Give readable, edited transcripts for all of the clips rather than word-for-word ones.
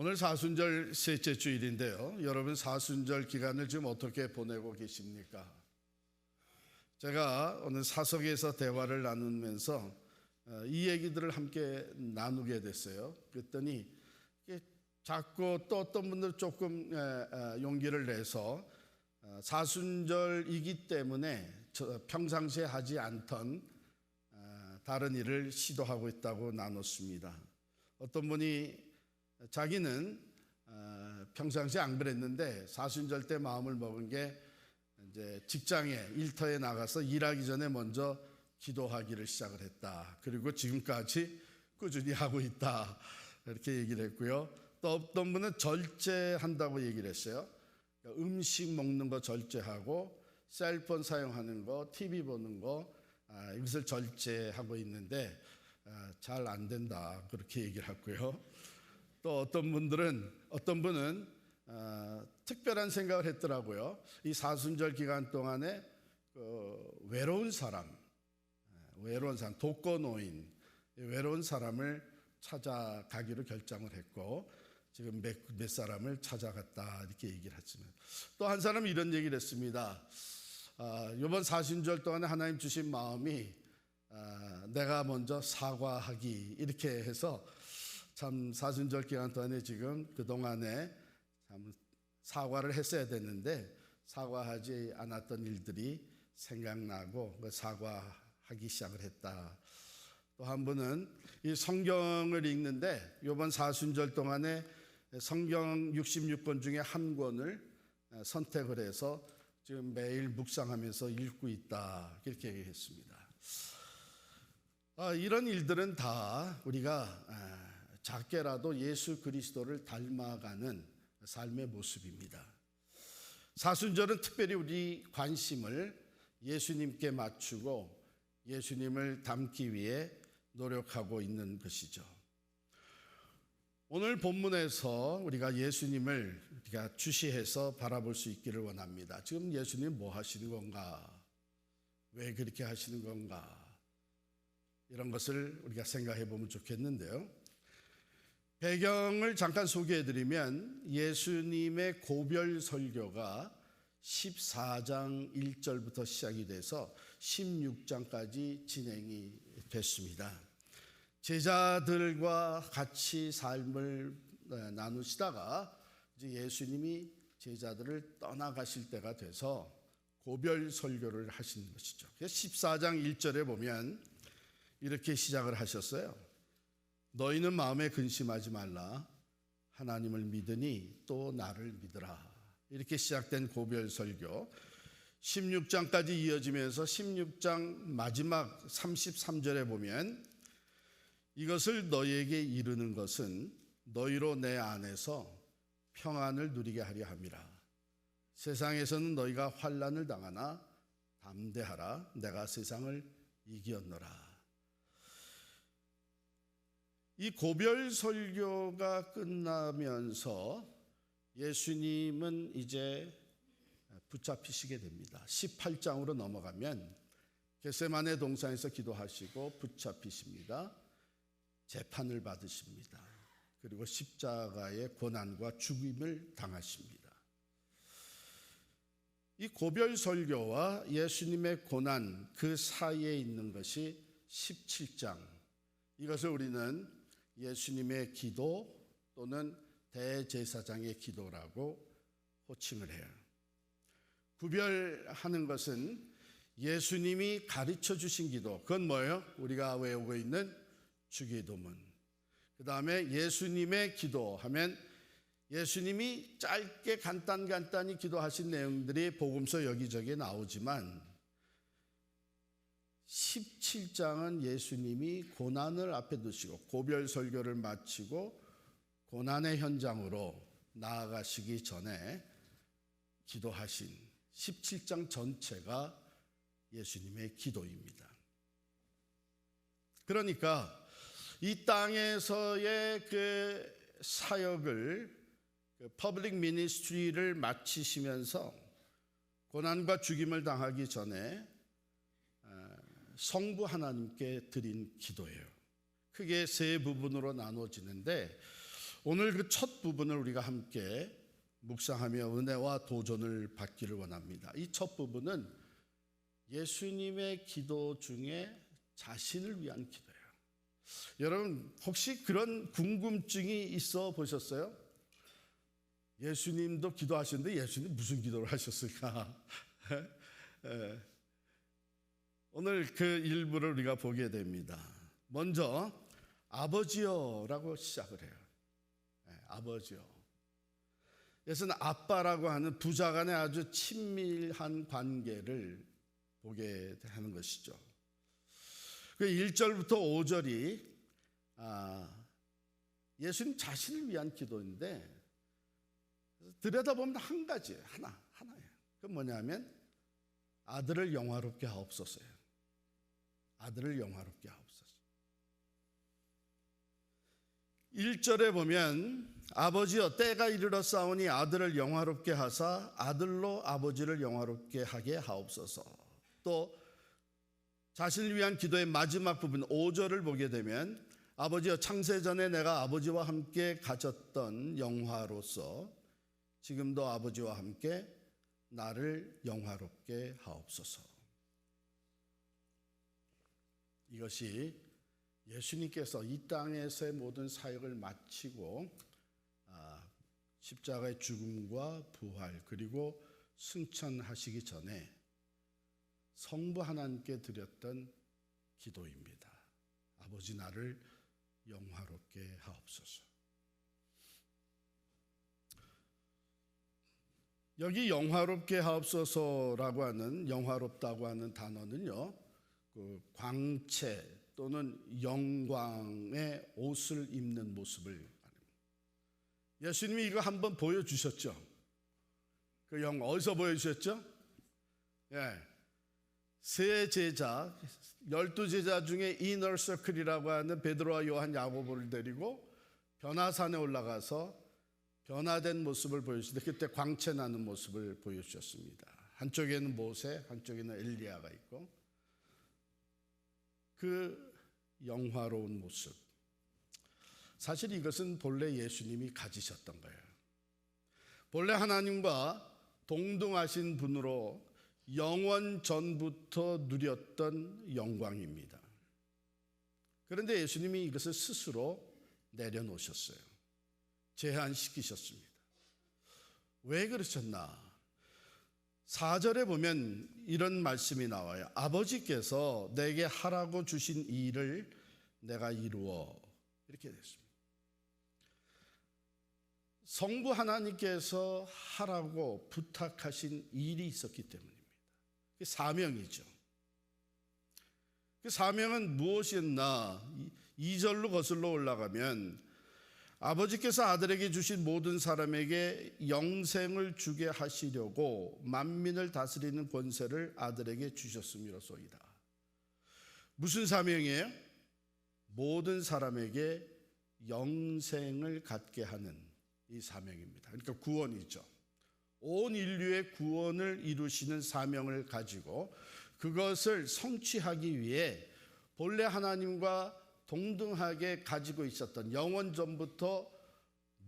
오늘 사순절 셋째 주일인데요. 여러분 사순절 기간을 지금 어떻게 보내고 계십니까? 제가 오늘 사석에서 대화를 나누면서 이 얘기들을 함께 나누게 됐어요. 그랬더니 자꾸 또 어떤 분들 조금 용기를 내서 사순절이기 때문에 평상시에 하지 않던 다른 일을 시도하고 있다고 나눴습니다. 어떤 분이 자기는 평상시에 안 그랬는데 사순절 때 마음을 먹은 게 이제 직장에 일터에 나가서 일하기 전에 먼저 기도하기를 시작을 했다. 그리고 지금까지 꾸준히 하고 있다. 이렇게 얘기를 했고요. 또 어떤 분은 절제한다고 얘기를 했어요. 음식 먹는 거 절제하고 셀폰 사용하는 거, TV 보는 거 이것을 절제하고 있는데 잘 안 된다. 그렇게 얘기를 했고요. 또 어떤 분은 특별한 생각을 했더라고요. 이 사순절 기간 동안에 외로운 사람, 독거노인, 외로운 사람을 찾아가기로 결정을 했고 지금 몇 사람을 찾아갔다 이렇게 얘기를 했지만 또 한 사람은 이런 얘기를 했습니다. 이번 사순절 동안에 하나님 주신 마음이 내가 먼저 사과하기 이렇게 해서 참 사순절 기간 동안에 지금 그동안에 참 사과를 했어야 됐는데 사과하지 않았던 일들이 생각나고 사과하기 시작을 했다. 또 한 분은 이 성경을 읽는데 이번 사순절 동안에 성경 66권 중에 한 권을 선택을 해서 지금 매일 묵상하면서 읽고 있다. 이렇게 얘기했습니다. 이런 일들은 다 우리가 작게라도 예수 그리스도를 닮아가는 삶의 모습입니다. 사순절은 특별히 우리 관심을 예수님께 맞추고 예수님을 닮기 위해 노력하고 있는 것이죠. 오늘 본문에서 우리가 예수님을 우리가 주시해서 바라볼 수 있기를 원합니다. 지금 예수님 뭐 하시는 건가? 왜 그렇게 하시는 건가? 이런 것을 우리가 생각해 보면 좋겠는데요. 배경을 잠깐 소개해 드리면 예수님의 고별 설교가 14장 1절부터 시작이 돼서 16장까지 진행이 됐습니다. 제자들과 같이 삶을 나누시다가 이제 예수님이 제자들을 떠나가실 때가 돼서 고별 설교를 하신 것이죠. 14장 1절에 보면 이렇게 시작을 하셨어요. 너희는 마음에 근심하지 말라. 하나님을 믿으니 또 나를 믿으라. 이렇게 시작된 고별 설교 16장까지 이어지면서 16장 마지막 33절에 보면 이것을 너희에게 이르는 것은 너희로 내 안에서 평안을 누리게 하려 함이라. 세상에서는 너희가 환난을 당하나 담대하라. 내가 세상을 이겼노라. 이 고별 설교가 끝나면서 예수님은 이제 붙잡히시게 됩니다. 18장으로 넘어가면 겟세마네 동산에서 기도하시고 붙잡히십니다. 재판을 받으십니다. 그리고 십자가의 고난과 죽임을 당하십니다. 이 고별 설교와 예수님의 고난 그 사이에 있는 것이 17장. 이것을 우리는 예수님의 기도 또는 대제사장의 기도라고 호칭을 해요. 구별하는 것은 예수님이 가르쳐 주신 기도. 그건 뭐예요? 우리가 외우고 있는 주기도문. 그 다음에 예수님의 기도하면 예수님이 짧게 간단히 기도하신 내용들이 복음서 여기저기 나오지만 17장은 예수님이 고난을 앞에 두시고 고별 설교를 마치고 고난의 현장으로 나아가시기 전에 기도하신 17장 전체가 예수님의 기도입니다. 그러니까 이 땅에서의 그 사역을 퍼블릭 미니스트리를 마치시면서 고난과 죽임을 당하기 전에 성부 하나님께 드린 기도예요. 크게 세 부분으로 나눠지는데 오늘 그 첫 부분을 우리가 함께 묵상하며 은혜와 도전을 받기를 원합니다. 이 첫 부분은 예수님의 기도 중에 자신을 위한 기도예요. 여러분 혹시 그런 궁금증이 있어 보셨어요? 예수님도 기도하셨는데 예수님 무슨 기도를 하셨을까? 오늘 그 일부를 우리가 보게 됩니다. 먼저 아버지여라고 시작을 해요. 아버지여. 예수는 아빠라고 하는 부자 간의 아주 친밀한 관계를 보게 하는 것이죠. 그 1절부터 5절이 예수님 자신을 위한 기도인데 들여다보면 한 가지예요. 하나예요. 그건 뭐냐면 아들을 영화롭게 하옵소서예요. 아들을 영화롭게 하옵소서. 1절에 보면 아버지여 때가 이르러 싸우니 아들을 영화롭게 하사 아들로 아버지를 영화롭게 하게 하옵소서. 또 자신을 위한 기도의 마지막 부분 5절을 보게 되면 아버지여 창세전에 내가 아버지와 함께 가졌던 영화로서 지금도 아버지와 함께 나를 영화롭게 하옵소서. 이것이 예수님께서 이 땅에서의 모든 사역을 마치고 십자가의 죽음과 부활 그리고 승천하시기 전에 성부 하나님께 드렸던 기도입니다. 아버지 나를 영화롭게 하옵소서. 여기 영화롭게 하옵소서라고 하는 영화롭다고 하는 단어는요, 그 광채 또는 영광의 옷을 입는 모습을 말합니다. 예수님이 이거 한번 보여주셨죠. 그 영광 어디서 보여주셨죠? 세 제자, 12제자 중에 이너서클이라고 하는 베드로와 요한, 야고보를 데리고 변화산에 올라가서 변화된 모습을 보여주시는데 그때 광채 나는 모습을 보여주셨습니다. 한쪽에는 모세, 한쪽에는 엘리야가 있고 그 영화로운 모습. 사실 이것은 본래 예수님이 가지셨던 거예요. 본래 하나님과 동등하신 분으로 영원 전부터 누렸던 영광입니다. 그런데 예수님이 이것을 스스로 내려놓으셨어요. 제한시키셨습니다. 왜 그러셨나? 4절에 보면 이런 말씀이 나와요. 아버지께서 내게 하라고 주신 일을 내가 이루어. 이렇게 됐습니다. 성부 하나님께서 하라고 부탁하신 일이 있었기 때문입니다. 그 사명이죠. 그 사명은 무엇이었나? 2절로 거슬러 올라가면 아버지께서 아들에게 주신 모든 사람에게 영생을 주게 하시려고 만민을 다스리는 권세를 아들에게 주셨음이로소이다. 무슨 사명이에요? 모든 사람에게 영생을 갖게 하는 이 사명입니다. 그러니까 구원이죠. 온 인류의 구원을 이루시는 사명을 가지고 그것을 성취하기 위해 본래 하나님과 동등하게 가지고 있었던 영원 전부터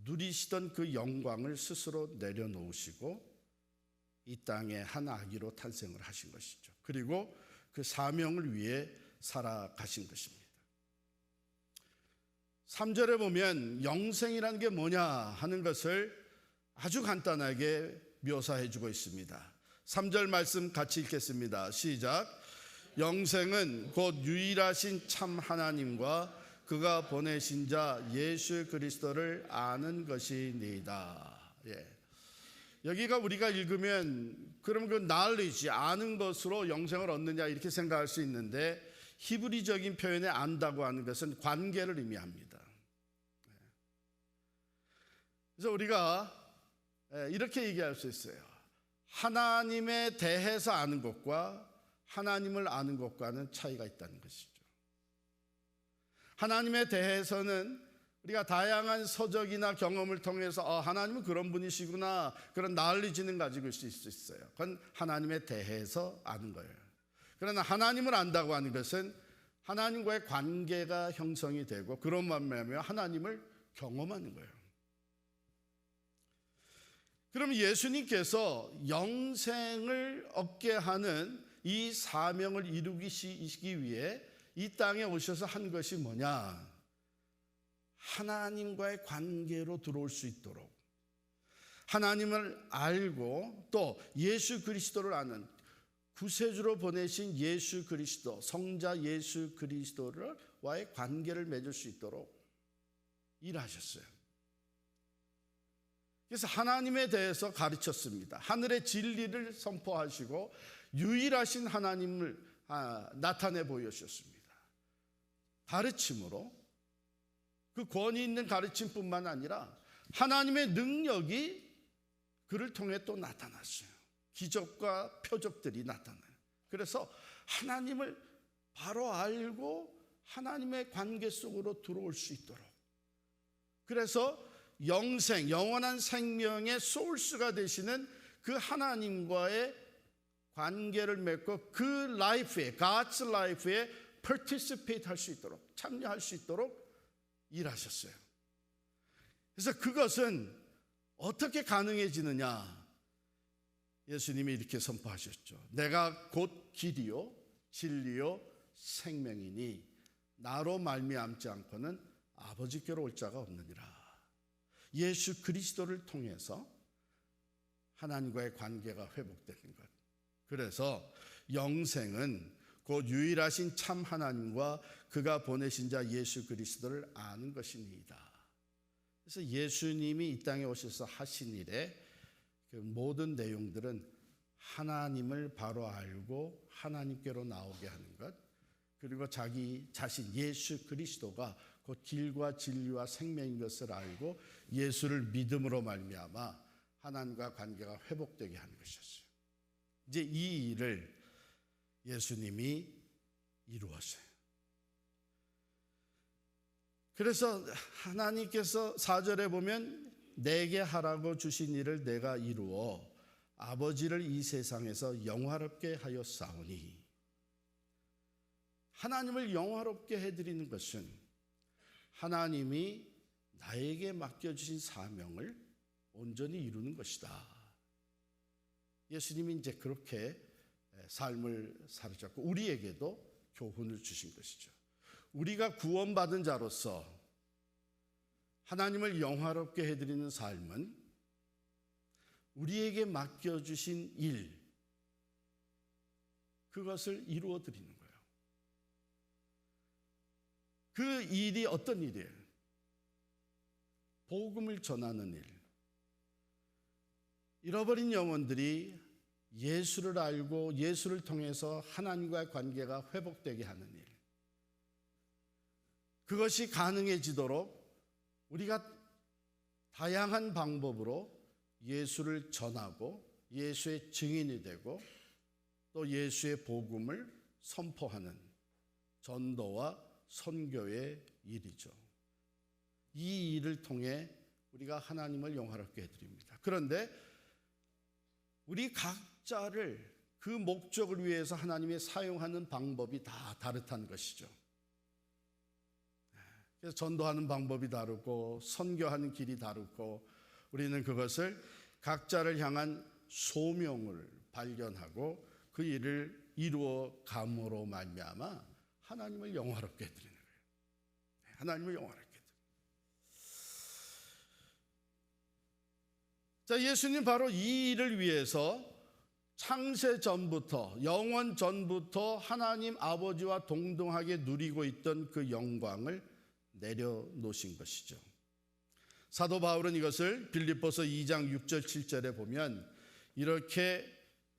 누리시던 그 영광을 스스로 내려놓으시고 이 땅에 한 아기로 탄생을 하신 것이죠. 그리고 그 사명을 위해 살아가신 것입니다. 3절에 보면 영생이라는 게 뭐냐 하는 것을 아주 간단하게 묘사해 주고 있습니다. 3절 말씀 같이 읽겠습니다. 시작. 영생은 곧 유일하신 참 하나님과 그가 보내신 자 예수 그리스도를 아는 것이니이다. 여기가 우리가 읽으면 그럼 그 knowledge, 아는 것으로 영생을 얻느냐 이렇게 생각할 수 있는데 히브리적인 표현에 안다고 하는 것은 관계를 의미합니다. 그래서 우리가 이렇게 얘기할 수 있어요. 하나님에 대해서 아는 것과 하나님을 아는 것과는 차이가 있다는 것이죠. 하나님에 대해서는 우리가 다양한 서적이나 경험을 통해서 하나님은 그런 분이시구나, 그런 나얼리지는 가지고 있을 수 있어요. 그건 하나님에 대해서 아는 거예요. 그러나 하나님을 안다고 하는 것은 하나님과의 관계가 형성이 되고 그런 말미암아 하나님을 경험하는 거예요. 그럼 예수님께서 영생을 얻게 하는 이 사명을 이루시기 위해 이 땅에 오셔서 한 것이 뭐냐? 하나님과의 관계로 들어올 수 있도록, 하나님을 알고 또 예수 그리스도를 아는, 구세주로 보내신 예수 그리스도, 성자 예수 그리스도와의 관계를 맺을 수 있도록 일하셨어요. 그래서 하나님에 대해서 가르쳤습니다. 하늘의 진리를 선포하시고 유일하신 하나님을 나타내 보여주셨습니다. 가르침으로, 그 권위 있는 가르침뿐만 아니라 하나님의 능력이 그를 통해 또 나타났어요. 기적과 표적들이 나타나요. 그래서 하나님을 바로 알고 하나님의 관계 속으로 들어올 수 있도록, 그래서 영생, 영원한 생명의 소울스가 되시는 그 하나님과의 관계를 맺고 그 라이프에, God's life에 participate 할 수 있도록, 참여할 수 있도록 일하셨어요. 그래서 그것은 어떻게 가능해지느냐? 예수님이 이렇게 선포하셨죠. 내가 곧 길이요 진리요 생명이니 나로 말미암지 않고는 아버지께로 올 자가 없느니라. 예수 그리스도를 통해서 하나님과의 관계가 회복되는 것. 그래서 영생은 곧 유일하신 참 하나님과 그가 보내신 자 예수 그리스도를 아는 것이니이다. 그래서 예수님이 이 땅에 오셔서 하신 일의 그 모든 내용들은 하나님을 바로 알고 하나님께로 나오게 하는 것, 그리고 자기 자신 예수 그리스도가 곧 길과 진리와 생명인 것을 알고 예수를 믿음으로 말미암아 하나님과 관계가 회복되게 하는 것이었어요. 이제 이 일을 예수님이 이루었어요. 그래서 하나님께서 4절에 보면 내게 하라고 주신 일을 내가 이루어 아버지를 이 세상에서 영화롭게 하였사오니, 하나님을 영화롭게 해드리는 것은 하나님이 나에게 맡겨주신 사명을 온전히 이루는 것이다. 예수님이 이제 그렇게 삶을 사로잡고 우리에게도 교훈을 주신 것이죠. 우리가 구원받은 자로서 하나님을 영화롭게 해드리는 삶은 우리에게 맡겨주신 일, 그것을 이루어 드리는 거예요. 그 일이 어떤 일이에요? 복음을 전하는 일. 잃어버린 영혼들이 예수를 알고 예수를 통해서 하나님과의 관계가 회복되게 하는 일. 그것이 가능해지도록 우리가 다양한 방법으로 예수를 전하고 예수의 증인이 되고 또 예수의 복음을 선포하는 전도와 선교의 일이죠. 이 일을 통해 우리가 하나님을 영화롭게 해드립니다. 그런데 우리 각자를 그 목적을 위해서 하나님이 사용하는 방법이 다 다르다는 것이죠. 그래서 전도하는 방법이 다르고 선교하는 길이 다르고, 우리는 그것을 각자를 향한 소명을 발견하고 그 일을 이루어 감으로 말미암아 하나님을 영화롭게 해드리는 거예요. 하나님을 영화롭게 해드리는. 자, 예수님 바로 이 일을 위해서 창세 전부터, 영원 전부터 하나님 아버지와 동등하게 누리고 있던 그 영광을 내려놓으신 것이죠. 사도 바울은 이것을 빌립보서 2장 6절 7절에 보면 이렇게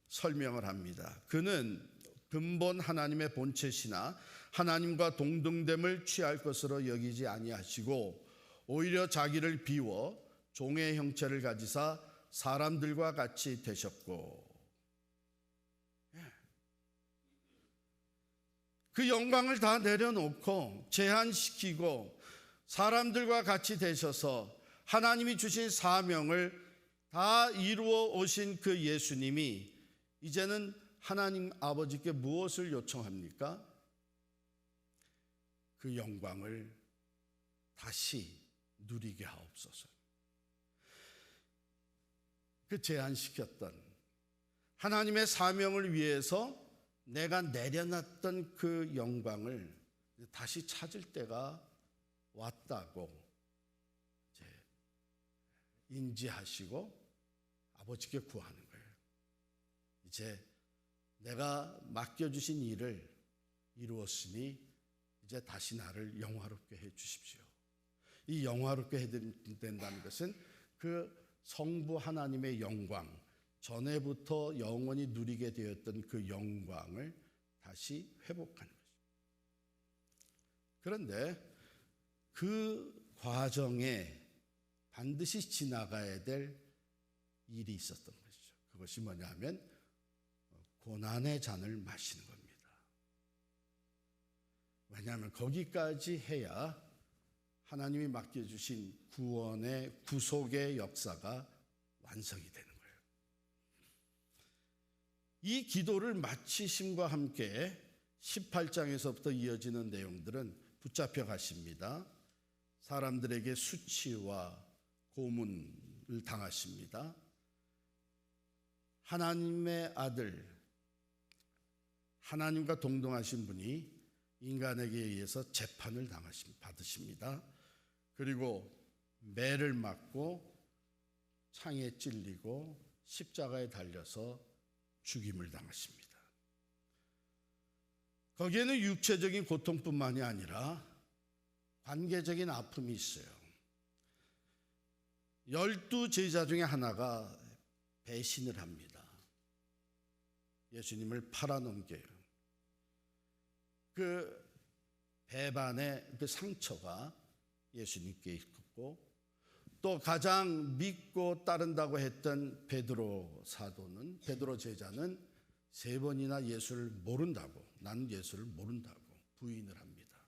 설명을 합니다. 그는 근본 하나님의 본체시나 하나님과 동등됨을 취할 것으로 여기지 아니하시고 오히려 자기를 비워 종의 형체를 가지사 사람들과 같이 되셨고, 그 영광을 다 내려놓고 제한시키고 사람들과 같이 되셔서 하나님이 주신 사명을 다 이루어 오신 그 예수님이 이제는 하나님 아버지께 무엇을 요청합니까? 그 영광을 다시 누리게 하옵소서. 그 제한시켰던 하나님의 사명을 위해서 내가 내려놨던 그 영광을 다시 찾을 때가 왔다고 이제 인지하시고 아버지께 구하는 거예요. 이제 내가 맡겨주신 일을 이루었으니 이제 다시 나를 영화롭게 해 주십시오. 이 영화롭게 해드린다는 것은 그 성부 하나님의 영광, 전에부터 영원히 누리게 되었던 그 영광을 다시 회복하는 거죠. 그런데 그 과정에 반드시 지나가야 될 일이 있었던 것이죠. 그것이 뭐냐 하면 고난의 잔을 마시는 겁니다. 왜냐하면 거기까지 해야 하나님이 맡겨주신 구원의 구속의 역사가 완성이 되는 거예요. 이 기도를 마치심과 함께 18장에서부터 이어지는 내용들은 붙잡혀 가십니다. 사람들에게 수치와 고문을 당하십니다. 하나님의 아들, 하나님과 동등하신 분이 인간에게 의해서 재판을 받으십니다. 그리고 매를 맞고 창에 찔리고 십자가에 달려서 죽임을 당하십니다. 거기에는 육체적인 고통뿐만이 아니라 관계적인 아픔이 있어요. 12 제자 중에 하나가 배신을 합니다. 예수님을 팔아넘겨요. 그 배반의 그 상처가 예수님께 있었고, 또 가장 믿고 따른다고 했던 베드로 사도는, 베드로 제자는 3번이나 예수를 모른다고, 나는 예수를 모른다고 부인을 합니다.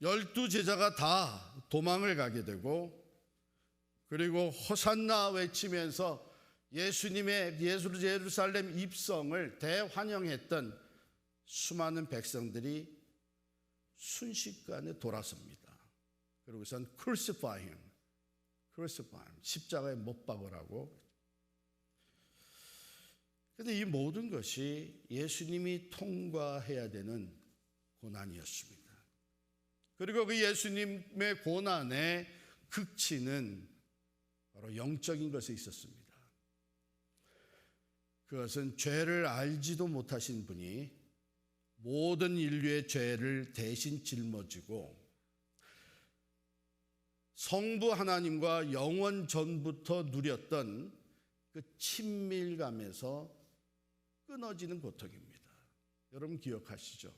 12 제자가 다 도망을 가게 되고, 그리고 호산나 외치면서 예수님의 예루살렘 입성을 대환영했던 수많은 백성들이 순식간에 돌아섭니다. 그리고선 crucify him, 십자가에 못 박으라고. 그런데 이 모든 것이 예수님이 통과해야 되는 고난이었습니다. 그리고 그 예수님의 고난의 극치는 바로 영적인 것에 있었습니다. 그것은 죄를 알지도 못하신 분이 모든 인류의 죄를 대신 짊어지고 성부 하나님과 영원 전부터 누렸던 그 친밀감에서 끊어지는 고통입니다. 여러분 기억하시죠?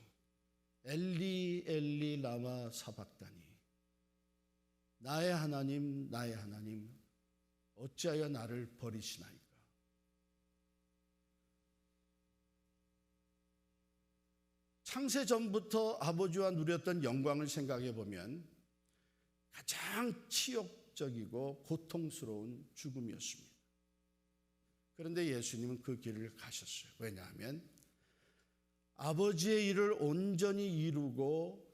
엘리 엘리 라마 사박다니, 나의 하나님 나의 하나님 어찌하여 나를 버리시나이까. 창세 전부터 아버지와 누렸던 영광을 생각해 보면 가장 치욕적이고 고통스러운 죽음이었습니다. 그런데 예수님은 그 길을 가셨어요. 왜냐하면 아버지의 일을 온전히 이루고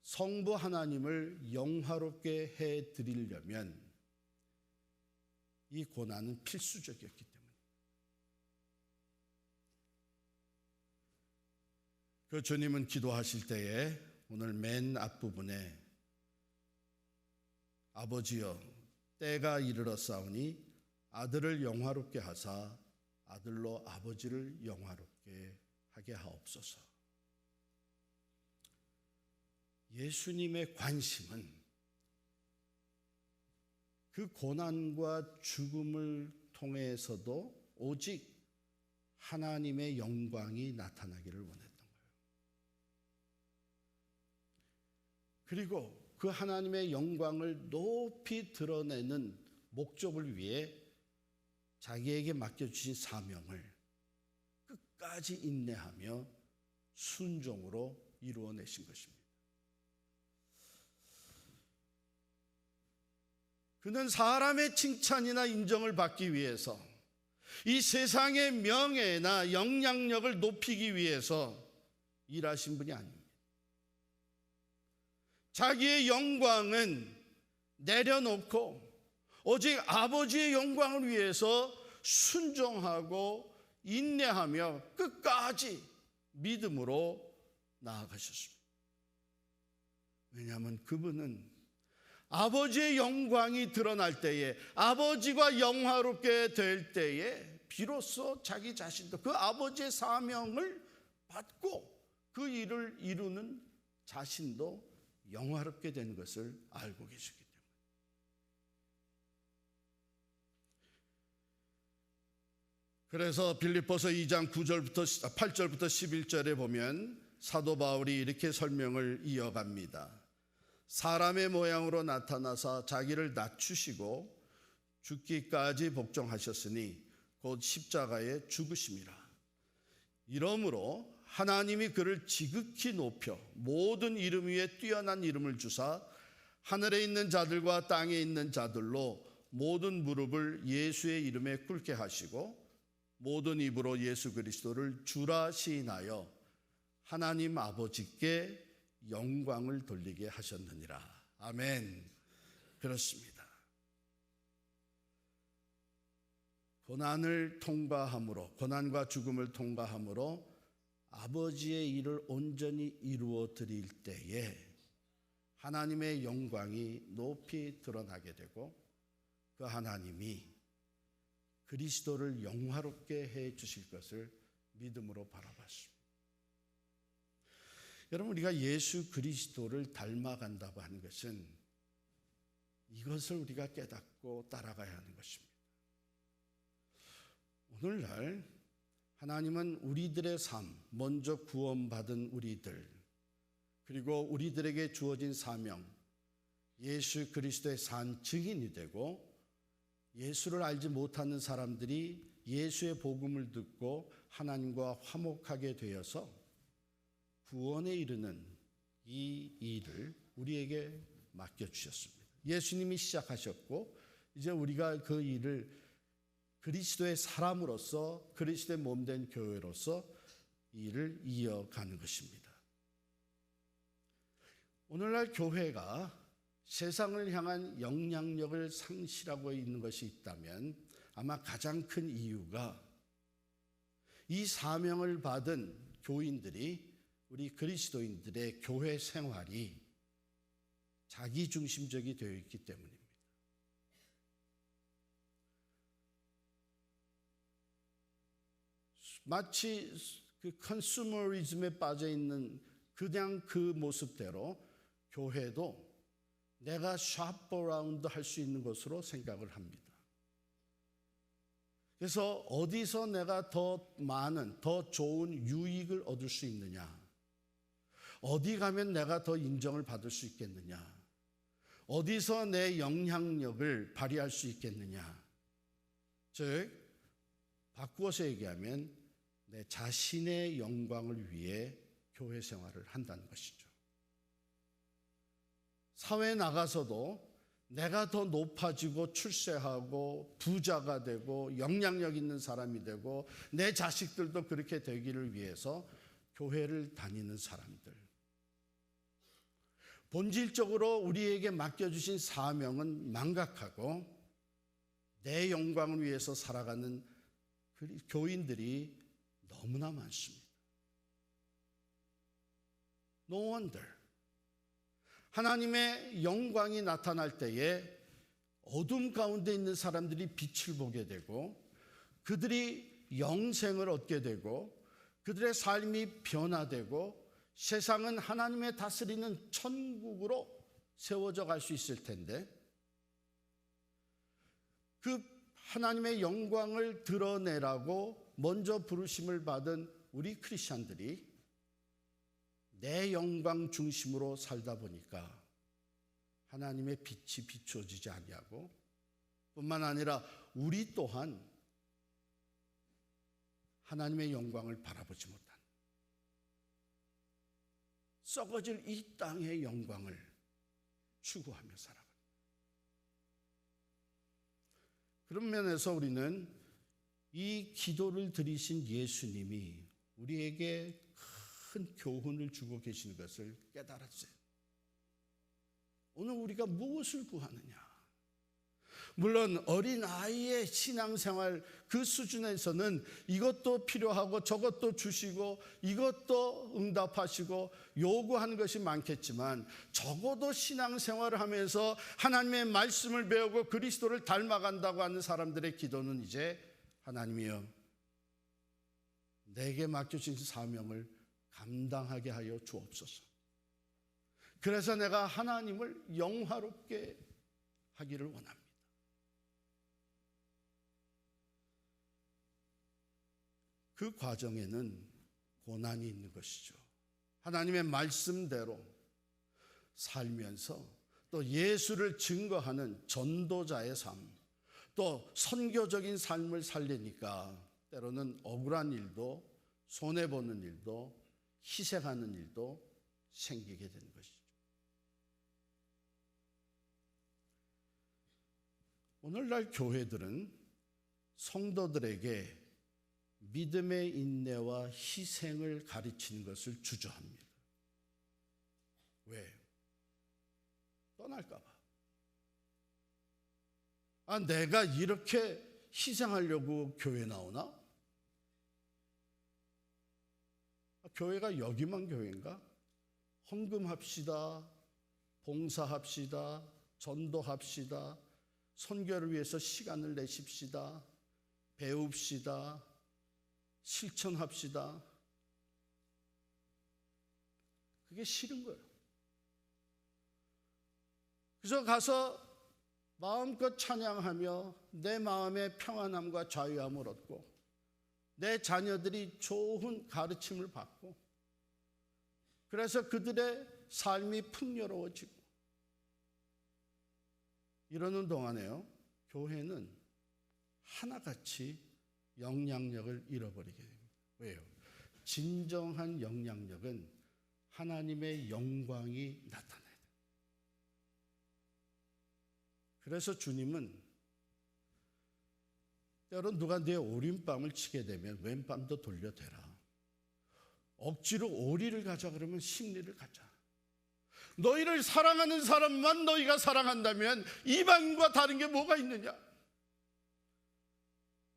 성부 하나님을 영화롭게 해드리려면 이 고난은 필수적이었기 때문에, 그 주님은 기도하실 때에 오늘 맨 앞부분에 아버지여 때가 이르렀사오니 아들을 영화롭게 하사 아들로 아버지를 영화롭게 하게 하옵소서. 예수님의 관심은 그 고난과 죽음을 통해서도 오직 하나님의 영광이 나타나기를 원했던 거예요. 그리고 그 하나님의 영광을 높이 드러내는 목적을 위해 자기에게 맡겨주신 사명을 끝까지 인내하며 순종으로 이루어내신 것입니다. 그는 사람의 칭찬이나 인정을 받기 위해서, 이 세상의 명예나 영향력을 높이기 위해서 일하신 분이 아닙니다. 자기의 영광은 내려놓고 오직 아버지의 영광을 위해서 순종하고 인내하며 끝까지 믿음으로 나아가셨습니다. 왜냐하면 그분은 아버지의 영광이 드러날 때에, 아버지가 영화롭게 될 때에 비로소 자기 자신도 그 아버지의 사명을 받고 그 일을 이루는 자신도 영화롭게 된 것을 알고 계시기 때문에. 그래서 빌립보서 2장 8절부터 11절에 보면 사도 바울이 이렇게 설명을 이어갑니다. 사람의 모양으로 나타나사 자기를 낮추시고 죽기까지 복종하셨으니 곧 십자가에 죽으심이라. 이러므로 하나님이 그를 지극히 높여 모든 이름 위에 뛰어난 이름을 주사 하늘에 있는 자들과 땅에 있는 자들로 모든 무릎을 예수의 이름에 꿇게 하시고 모든 입으로 예수 그리스도를 주라 시인하여 하나님 아버지께 영광을 돌리게 하셨느니라. 아멘. 그렇습니다. 고난을 통과함으로, 고난과 죽음을 통과함으로 아버지의 일을 온전히 이루어 드릴 때에 하나님의 영광이 높이 드러나게 되고 그 하나님이 그리스도를 영화롭게 해 주실 것을 믿음으로 바라봤습니다. 여러분, 우리가 예수 그리스도를 닮아간다고 하는 것은 이것을 우리가 깨닫고 따라가야 하는 것입니다. 오늘날 하나님은 우리들의 삶, 먼저 구원받은 우리들, 그리고 우리들에게 주어진 사명, 예수 그리스도의 산 증인이 되고 예수를 알지 못하는 사람들이 예수의 복음을 듣고 하나님과 화목하게 되어서 구원에 이르는 이 일을 우리에게 맡겨주셨습니다. 예수님이 시작하셨고 이제 우리가 그 일을 그리스도의 사람으로서, 그리스도의 몸된 교회로서 이 일을 이어가는 것입니다. 오늘날 교회가 세상을 향한 영향력을 상실하고 있는 것이 있다면 아마 가장 큰 이유가 이 사명을 받은 교인들이, 우리 그리스도인들의 교회 생활이 자기중심적이 되어 있기 때문입니다. 마치 그 컨슈머리즘에 빠져 있는 그냥 그 모습대로 교회도 내가 샵어라운드 할 수 있는 것으로 생각을 합니다. 그래서 어디서 내가 더 많은, 더 좋은 유익을 얻을 수 있느냐, 어디 가면 내가 더 인정을 받을 수 있겠느냐, 어디서 내 영향력을 발휘할 수 있겠느냐, 즉 바꾸어서 얘기하면 내 자신의 영광을 위해 교회 생활을 한다는 것이죠. 사회에 나가서도 내가 더 높아지고 출세하고 부자가 되고 영향력 있는 사람이 되고 내 자식들도 그렇게 되기를 위해서 교회를 다니는 사람들, 본질적으로 우리에게 맡겨주신 사명은 망각하고 내 영광을 위해서 살아가는 교인들이 너무나 많습니다. No wonder. 하나님의 영광이 나타날 때에 어둠 가운데 있는 사람들이 빛을 보게 되고 그들이 영생을 얻게 되고 그들의 삶이 변화되고 세상은 하나님의 다스리는 천국으로 세워져 갈 수 있을 텐데, 그 하나님의 영광을 드러내라고 먼저 부르심을 받은 우리 크리스찬들이 내 영광 중심으로 살다 보니까 하나님의 빛이 비추어지지 아니하고, 뿐만 아니라 우리 또한 하나님의 영광을 바라보지 못한 썩어질 이 땅의 영광을 추구하며 살아갑니다. 그런 면에서 우리는 이 기도를 드리신 예수님이 우리에게 큰 교훈을 주고 계시는 것을 깨달았어요. 오늘 우리가 무엇을 구하느냐? 물론 어린아이의 신앙생활 그 수준에서는 이것도 필요하고 저것도 주시고 이것도 응답하시고 요구하는 것이 많겠지만, 적어도 신앙생활을 하면서 하나님의 말씀을 배우고 그리스도를 닮아간다고 하는 사람들의 기도는 이제 하나님이여 내게 맡겨진 사명을 감당하게 하여 주옵소서. 그래서 내가 하나님을 영화롭게 하기를 원합니다. 그 과정에는 고난이 있는 것이죠. 하나님의 말씀대로 살면서 또 예수를 증거하는 전도자의 삶, 또 선교적인 삶을 살리니까 때로는 억울한 일도, 손해보는 일도, 희생하는 일도 생기게 되는 것이죠. 오늘날 교회들은 성도들에게 믿음의 인내와 희생을 가르치는 것을 주저합니다. 왜? 떠날까 봐. 내가 이렇게 희생하려고 교회 나오나? 교회가 여기만 교회인가? 헌금합시다, 봉사합시다, 전도합시다, 선교를 위해서 시간을 내십시다, 배웁시다, 실천합시다. 그게 싫은 거예요. 그래서 가서 마음껏 찬양하며 내 마음의 평안함과 자유함을 얻고 내 자녀들이 좋은 가르침을 받고, 그래서 그들의 삶이 풍요로워지고 이러는 동안에요, 교회는 하나같이 영향력을 잃어버리게 됩니다. 왜요? 진정한 영향력은 하나님의 영광이 나타나요. 그래서 주님은 때론 누가 내 오른밤을 치게 되면 왼밤도 돌려대라. 억지로 오리를 가자 그러면 십리를 가자. 너희를 사랑하는 사람만 너희가 사랑한다면 이방인과 다른 게 뭐가 있느냐?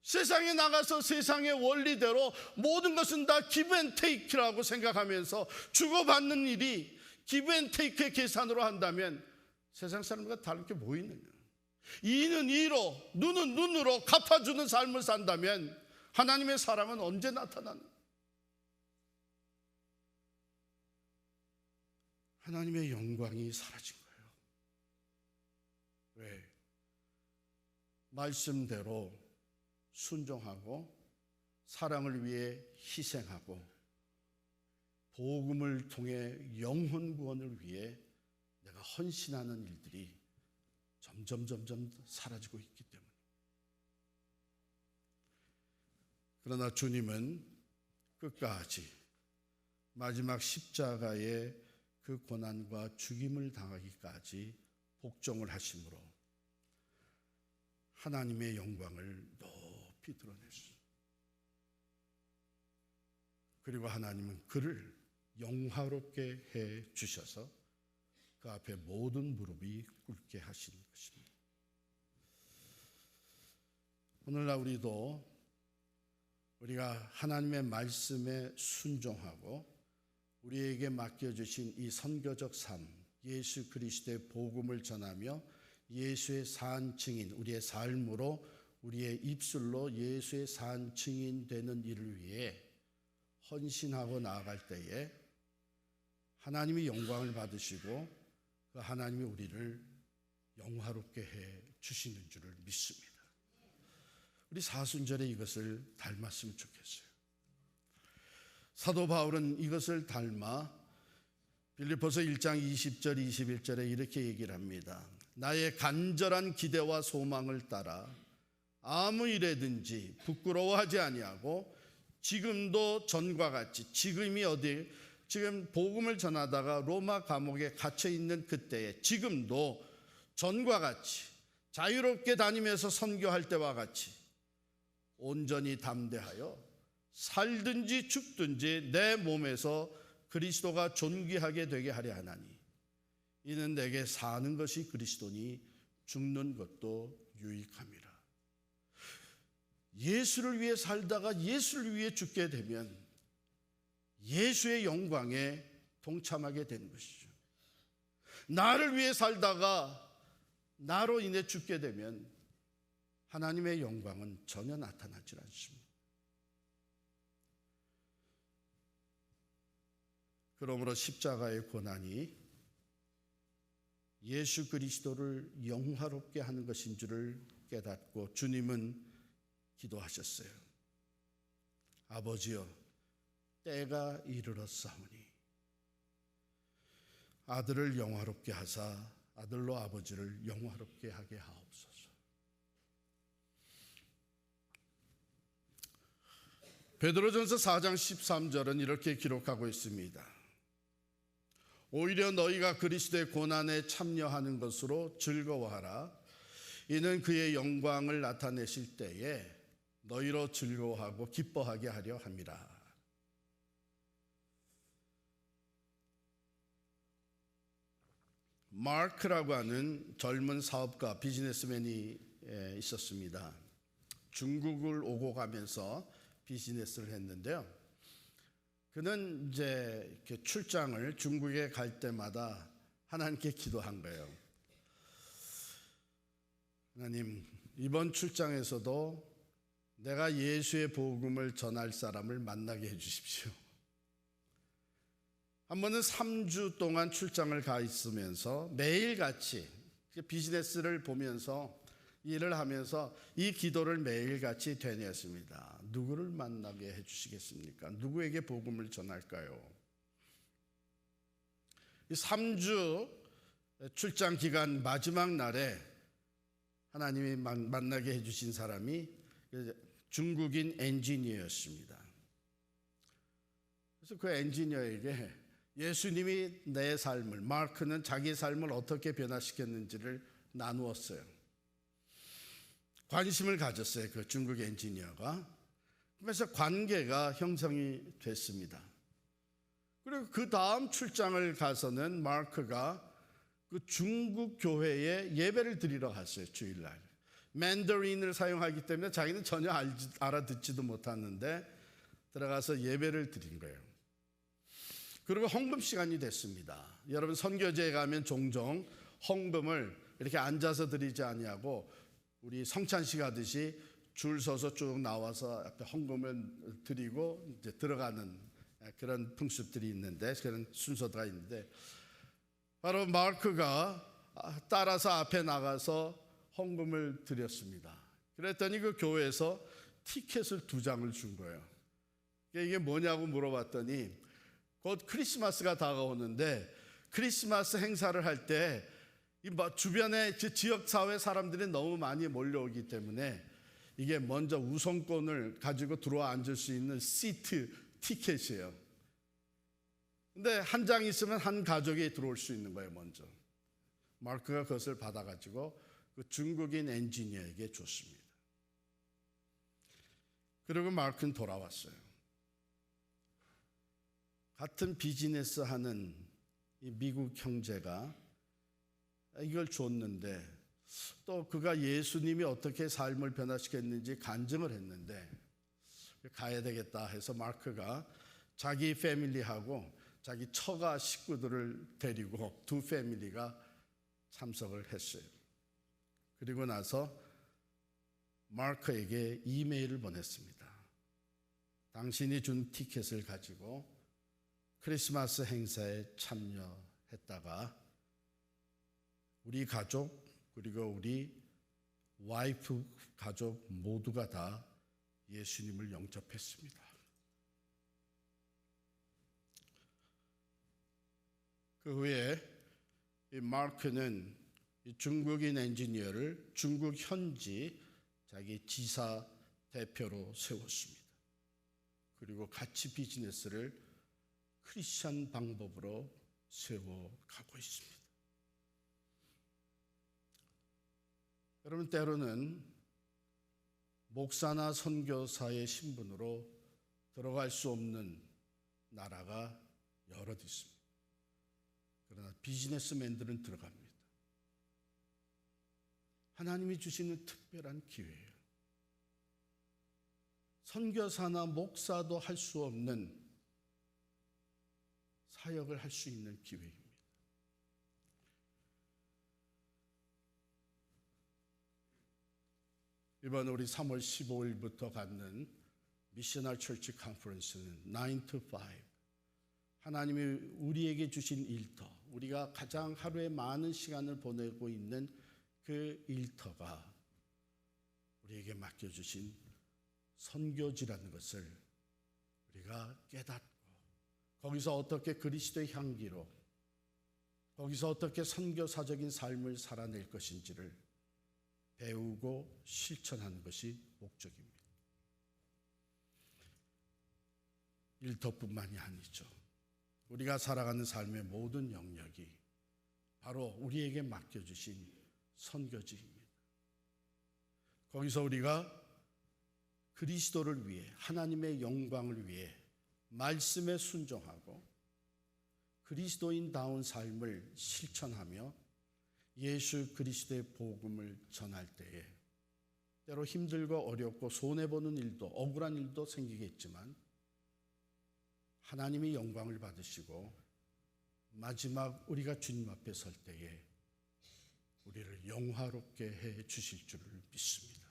세상에 나가서 세상의 원리대로 모든 것은 다 기브 앤 테이크라고 생각하면서 주고받는 일이 기브 앤 테이크의 계산으로 한다면 세상 사람과 다른 게 뭐 있느냐? 이는 이로 눈은 눈으로 갚아주는 삶을 산다면 하나님의 사랑은 언제 나타나는? 하나님의 영광이 사라진 거예요. 왜? 말씀대로 순종하고 사랑을 위해 희생하고 복음을 통해 영혼 구원을 위해 내가 헌신하는 일들이 점점 사라지고 있기 때문에. 그러나 주님은 끝까지 마지막 십자가의 그 고난과 죽임을 당하기까지 복종을 하심으로 하나님의 영광을 높이 드러냈습니다. 그리고 하나님은 그를 영화롭게 해 주셔서 그 앞에 모든 무릎이 꿇게 하시는 것입니다. 오늘날 우리가 하나님의 말씀에 순종하고 우리에게 맡겨주신 이 선교적 삶, 예수 그리스도의 복음을 전하며 예수의 산 증인, 우리의 삶으로 우리의 입술로 예수의 산 증인 되는 일을 위해 헌신하고 나아갈 때에 하나님이 영광을 받으시고 그 하나님이 우리를 영화롭게 해 주시는 줄을 믿습니다. 우리 사순절에 이것을 닮았으면 좋겠어요. 사도 바울은 이것을 닮아 빌립보서 1장 20절 21절에 이렇게 얘기를 합니다. 나의 간절한 기대와 소망을 따라 아무 일에든지 부끄러워하지 아니하고 지금도 전과 같이, 지금이 어디, 지금 복음을 전하다가 로마 감옥에 갇혀 있는 그때에 지금도 전과 같이 자유롭게 다니면서 선교할 때와 같이 온전히 담대하여 살든지 죽든지 내 몸에서 그리스도가 존귀하게 되게 하려 하나니 이는 내게 사는 것이 그리스도니 죽는 것도 유익함이라. 예수를 위해 살다가 예수를 위해 죽게 되면 예수의 영광에 동참하게 되는 것이죠. 나를 위해 살다가 나로 인해 죽게 되면 하나님의 영광은 전혀 나타나지 않습니다. 그러므로 십자가의 고난이 예수 그리스도를 영화롭게 하는 것인 줄을 깨닫고 주님은 기도하셨어요. 아버지여, 때가 이르렀사오니 아들을 영화롭게 하사 아들로 아버지를 영화롭게 하게 하옵소서. 베드로전서 4장 13절은 이렇게 기록하고 있습니다. 오히려 너희가 그리스도의 고난에 참여하는 것으로 즐거워하라. 이는 그의 영광을 나타내실 때에 너희로 즐거워하고 기뻐하게 하려 함이라. 마크라고 하는 젊은 사업가 비즈니스맨이 있었습니다. 중국을 오고 가면서 비즈니스를 했는데요. 그는 이제 이렇게 출장을 중국에 갈 때마다 하나님께 기도한 거예요. 하나님, 이번 출장에서도 내가 예수의 복음을 전할 사람을 만나게 해주십시오. 한 번은 3주 동안 출장을 가 있으면서 매일같이 비즈니스를 보면서 일을 하면서 이 기도를 매일같이 되뇌었습니다. 누구를 만나게 해주시겠습니까? 누구에게 복음을 전할까요? 이 3주 출장 기간 마지막 날에 하나님이 만나게 해주신 사람이 중국인 엔지니어였습니다. 그래서 그 엔지니어에게 예수님이 내 삶을, 마크는 자기 삶을 어떻게 변화시켰는지를 나누었어요. 관심을 가졌어요. 그 중국 엔지니어가. 그래서 관계가 형성이 됐습니다. 그리고 그 다음 출장을 가서는 마크가 그 중국 교회에 예배를 드리러 갔어요. 주일날. 맨더린을 사용하기 때문에 자기는 전혀 알아듣지도 못하는데 들어가서 예배를 드린 거예요. 그리고 헌금 시간이 됐습니다. 여러분 선교제에 가면 종종 헌금을 이렇게 앉아서 드리지 아니하고 우리 성찬식 하듯이 줄 서서 쭉 나와서 앞에 헌금을 드리고 이제 들어가는 그런 풍습들이 있는데, 그런 순서가 있는데, 바로 마크가 따라서 앞에 나가서 헌금을 드렸습니다. 그랬더니 그 교회에서 티켓을 2장을 준 거예요. 이게 뭐냐고 물어봤더니 곧 크리스마스가 다가오는데 크리스마스 행사를 할 때 주변에 지역사회 사람들이 너무 많이 몰려오기 때문에 이게 먼저 우선권을 가지고 들어와 앉을 수 있는 시트 티켓이에요. 근데 한 장 있으면 한 가족이 들어올 수 있는 거예요. 먼저 마크가 그것을 받아가지고 그 중국인 엔지니어에게 줬습니다. 그리고 마크는 돌아왔어요. 같은 비즈니스 하는 이 미국 형제가 이걸 줬는데 또 그가 예수님이 어떻게 삶을 변화시켰는지 간증을 했는데 가야 되겠다 해서 마크가 자기 패밀리하고 자기 처가 식구들을 데리고 2 패밀리가 참석을 했어요. 그리고 나서 마크에게 이메일을 보냈습니다. 당신이 준 티켓을 가지고 크리스마스 행사에 참여했다가 우리 가족 그리고 우리 와이프 가족 모두가 다 예수님을 영접했습니다. 그 후에 이 마크는 이 중국인 엔지니어를 중국 현지 자기 지사 대표로 세웠습니다. 그리고 같이 비즈니스를 크리스천 방법으로 세워가고 있습니다. 여러분, 때로는 목사나 선교사의 신분으로 들어갈 수 없는 나라가 여럿 있습니다. 그러나 비즈니스맨들은 들어갑니다. 하나님이 주시는 특별한 기회예요. 선교사나 목사도 할 수 없는 사역을 할 수 있는 기회입니다. 이번 우리 3월 15일부터 갖는 미셔널 철치 컨퍼런스는 9 to 5, 하나님이 우리에게 주신 일터, 우리가 가장 하루에 많은 시간을 보내고 있는 그 일터가 우리에게 맡겨주신 선교지라는 것을 우리가 깨닫고, 거기서 어떻게 그리스도의 향기로, 거기서 어떻게 선교사적인 삶을 살아낼 것인지를 배우고 실천하는 것이 목적입니다. 일터뿐만이 아니죠. 우리가 살아가는 삶의 모든 영역이 바로 우리에게 맡겨주신 선교지입니다. 거기서 우리가 그리스도를 위해, 하나님의 영광을 위해 말씀에 순종하고 그리스도인다운 삶을 실천하며 예수 그리스도의 복음을 전할 때에 때로 힘들고 어렵고 손해보는 일도, 억울한 일도 생기겠지만 하나님이 영광을 받으시고 마지막 우리가 주님 앞에 설 때에 우리를 영화롭게 해 주실 줄을 믿습니다.